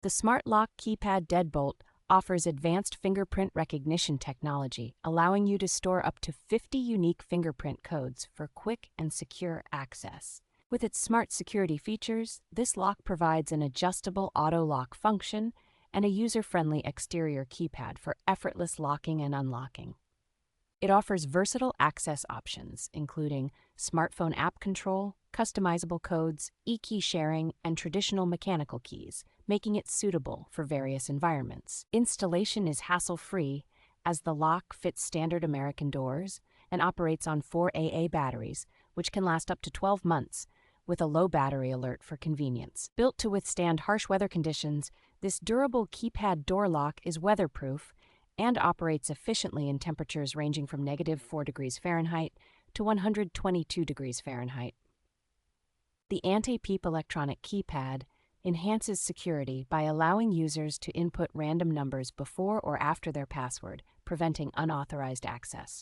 The Smart Lock Keypad Deadbolt offers advanced fingerprint recognition technology, allowing you to store up to 50 unique fingerprint codes for quick and secure access. With its smart security features, this lock provides an adjustable auto lock function and a user-friendly exterior keypad for effortless locking and unlocking. It offers versatile access options, including smartphone app control, customizable codes, e-key sharing, and traditional mechanical keys, making it suitable for various environments. Installation is hassle-free, as the lock fits standard American doors and operates on 4AA batteries, which can last up to 12 months, with a low battery alert for convenience. Built to withstand harsh weather conditions, this durable keypad door lock is weatherproof and operates efficiently in temperatures ranging from -4 degrees Fahrenheit to 122 degrees Fahrenheit. The anti-peep electronic keypad enhances security by allowing users to input random numbers before or after their password, preventing unauthorized access.